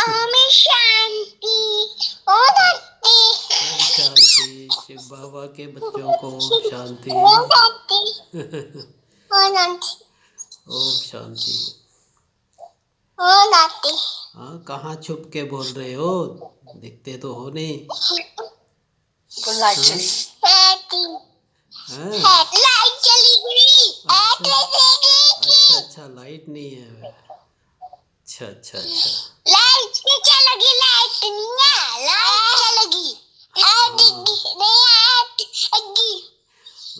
में शांति। ओम शांति। ओम शांति। शिव बाबा के बच्चों को ओम शांति। ओम शांति। ओम शांति। ओम शांति। ओम शांति। हाँ, कहाँ छुप के बोल रहे हो? दिखते तो हो नहीं। लाइट चली हाँ, लाइट चली गई। अच्छा अच्छा, लाइट नहीं है। अच्छा अच्छा अच्छा। लाइट से क्या लगी? लाइट नहीं है, लाइट चलेगी।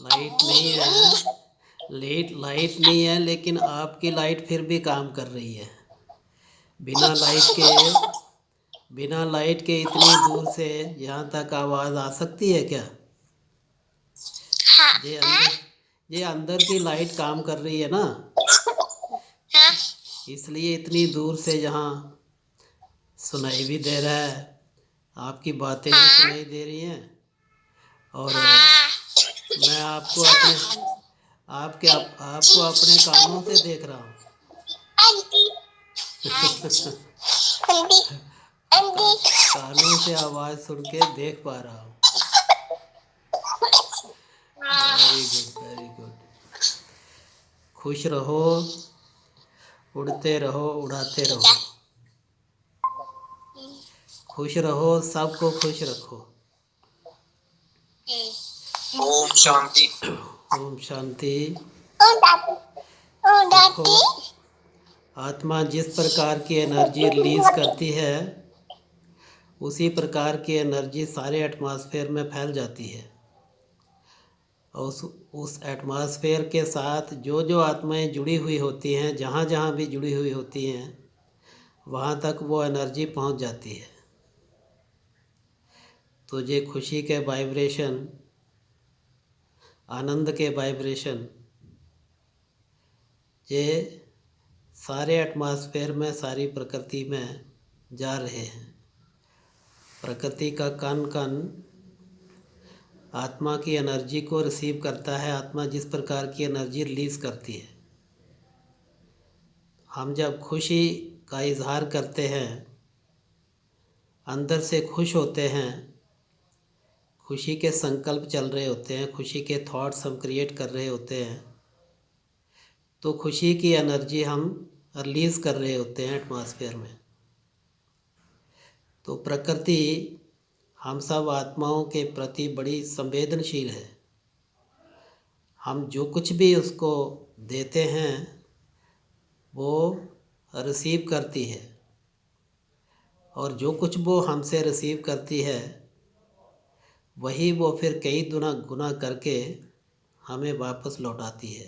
लाइट नहीं है, लाइट नहीं है, लेकिन आपकी लाइट फिर भी काम कर रही है। बिना लाइट के इतनी दूर से यहाँ तक आवाज़ आ सकती है क्या? ये अंदर की लाइट काम कर रही है ना, इसलिए इतनी दूर से यहाँ सुनाई भी दे रहा है, आपकी बातें भी सुनाई दे रही हैं। और मैं आपको अपने कानों से देख रहा हूँ। कानों से आवाज़ सुन के देख पा रहा हूँ। Very good, very good. खुश रहो, उड़ते रहो, उड़ाते रहो। खुश रहो, सबको खुश रखो। ओम शांति। ओम शांति। ओम देखो, आत्मा जिस प्रकार की एनर्जी रिलीज करती है, उसी प्रकार की एनर्जी सारे एटमॉस्फेयर में फैल जाती है। और उस एटमॉस्फेयर के साथ जो जो आत्माएं जुड़ी हुई होती हैं, जहाँ जहाँ भी जुड़ी हुई होती हैं, वहाँ तक वो एनर्जी पहुँच जाती है। तो ये खुशी के वाइब्रेशन, आनंद के वाइब्रेशन, ये सारे एटमॉस्फेयर में, सारी प्रकृति में जा रहे हैं। प्रकृति का कण कण आत्मा की एनर्जी को रिसीव करता है। आत्मा जिस प्रकार की एनर्जी रिलीज़ करती है, हम जब खुशी का इजहार करते हैं, अंदर से खुश होते हैं, खुशी के संकल्प चल रहे होते हैं, खुशी के थॉट्स हम क्रिएट कर रहे होते हैं, तो खुशी की एनर्जी हम रिलीज़ कर रहे होते हैं एटमॉस्फेयर में। तो प्रकृति हम सब आत्माओं के प्रति बड़ी संवेदनशील है। हम जो कुछ भी उसको देते हैं वो रिसीव करती है, और जो कुछ वो हमसे रिसीव करती है वही वो फिर कई गुना करके हमें वापस लौटाती है।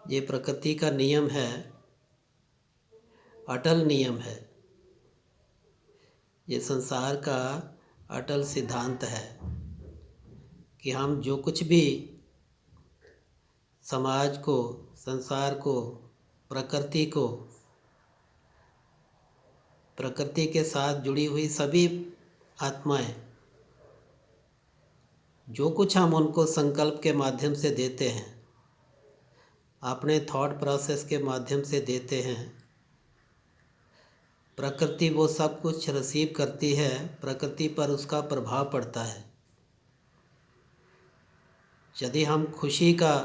ये प्रकृति का नियम है, अटल नियम है। ये संसार का अटल सिद्धांत है कि हम जो कुछ भी समाज को, संसार को, प्रकृति के साथ जुड़ी हुई सभी आत्माएं, जो कुछ हम उनको संकल्प के माध्यम से देते हैं, अपने थॉट प्रोसेस के माध्यम से देते हैं, प्रकृति वो सब कुछ रिसीव करती है, प्रकृति पर उसका प्रभाव पड़ता है। यदि हम खुशी का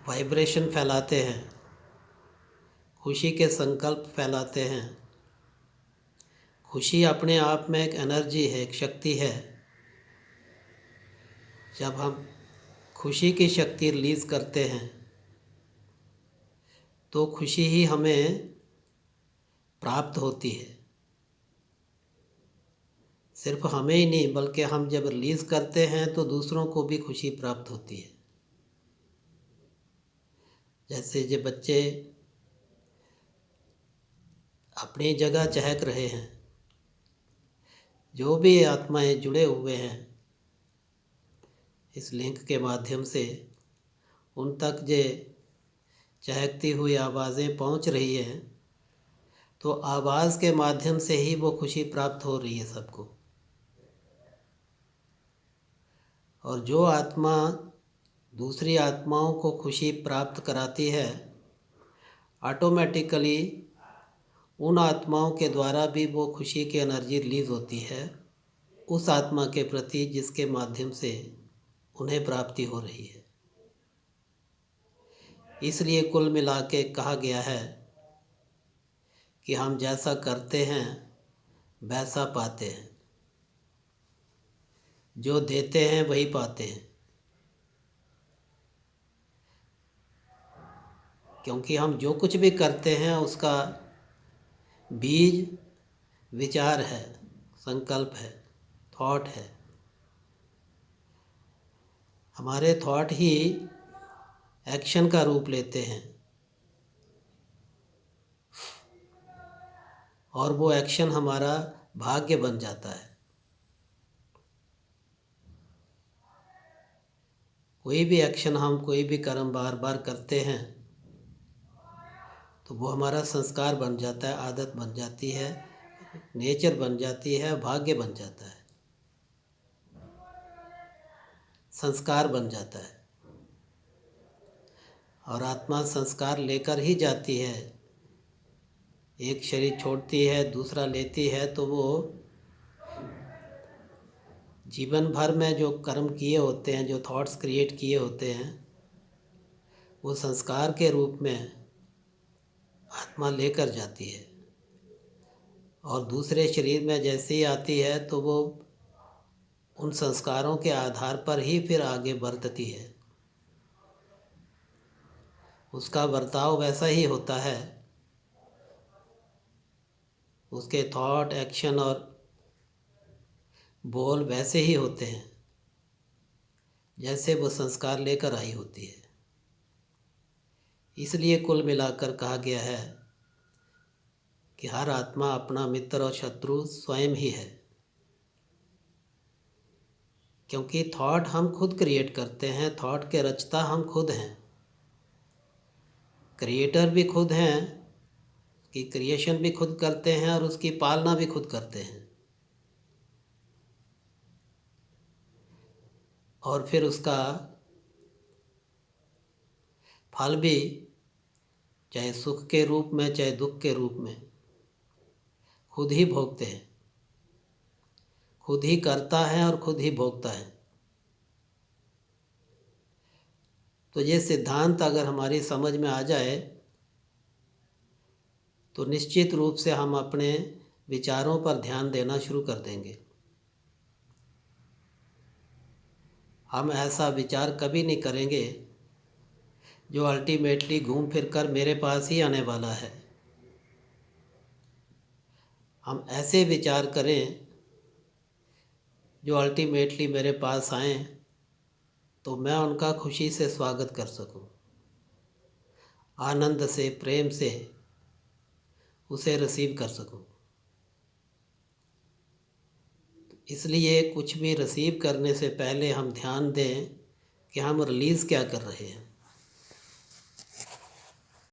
वाइब्रेशन फैलाते हैं, खुशी के संकल्प फैलाते हैं, खुशी अपने आप में एक एनर्जी है, एक शक्ति है। जब हम खुशी की शक्ति रिलीज़ करते हैं तो खुशी ही हमें प्राप्त होती है। सिर्फ हमें ही नहीं, बल्कि हम जब रिलीज़ करते हैं तो दूसरों को भी खुशी प्राप्त होती है। जैसे जो बच्चे अपनी जगह चहक रहे हैं, जो भी आत्माएं जुड़े हुए हैं इस लिंक के माध्यम से, उन तक जे चहकती हुई आवाज़ें पहुंच रही हैं, तो आवाज़ के माध्यम से ही वो खुशी प्राप्त हो रही है सबको। और जो आत्मा दूसरी आत्माओं को खुशी प्राप्त कराती है, ऑटोमेटिकली उन आत्माओं के द्वारा भी वो खुशी की एनर्जी रिलीज होती है उस आत्मा के प्रति जिसके माध्यम से उन्हें प्राप्ति हो रही है। इसलिए कुल मिला के कहा गया है कि हम जैसा करते हैं वैसा पाते हैं, जो देते हैं वही पाते हैं, क्योंकि हम जो कुछ भी करते हैं उसका बीज विचार है, संकल्प है, थॉट है। हमारे थॉट ही एक्शन का रूप लेते हैं और वो एक्शन हमारा भाग्य बन जाता है। कोई भी एक्शन, हम कोई भी कर्म बार बार करते हैं तो वो हमारा संस्कार बन जाता है, आदत बन जाती है, नेचर बन जाती है, भाग्य बन जाता है, संस्कार बन जाता है। और आत्मा संस्कार लेकर ही जाती है। एक शरीर छोड़ती है, दूसरा लेती है, तो वो जीवन भर में जो कर्म किए होते हैं, जो थॉट्स क्रिएट किए होते हैं, वो संस्कार के रूप में आत्मा लेकर जाती है। और दूसरे शरीर में जैसे ही आती है तो वो उन संस्कारों के आधार पर ही फिर आगे बरतती है। उसका बर्ताव वैसा ही होता है, उसके थॉट, एक्शन और बोल वैसे ही होते हैं जैसे वो संस्कार लेकर आई होती है। इसलिए कुल मिलाकर कहा गया है कि हर आत्मा अपना मित्र और शत्रु स्वयं ही है, क्योंकि थॉट हम खुद क्रिएट करते हैं, थॉट के रचता हम खुद हैं, क्रिएटर भी खुद हैं, कि क्रिएशन भी खुद करते हैं और उसकी पालना भी खुद करते हैं, और फिर उसका फल भी चाहे सुख के रूप में चाहे दुख के रूप में खुद ही भोगते हैं, खुद ही करता है और खुद ही भोगता है। तो ये सिद्धांत अगर हमारी समझ में आ जाए तो निश्चित रूप से हम अपने विचारों पर ध्यान देना शुरू कर देंगे। हम ऐसा विचार कभी नहीं करेंगे जो अल्टीमेटली घूम फिर कर मेरे पास ही आने वाला है। हम ऐसे विचार करें जो अल्टीमेटली मेरे पास आएँ तो मैं उनका खुशी से स्वागत कर सकूं, आनंद से, प्रेम से उसे रिसीव कर सकूं। इसलिए कुछ भी रिसीव करने से पहले हम ध्यान दें कि हम रिलीज़ क्या कर रहे हैं।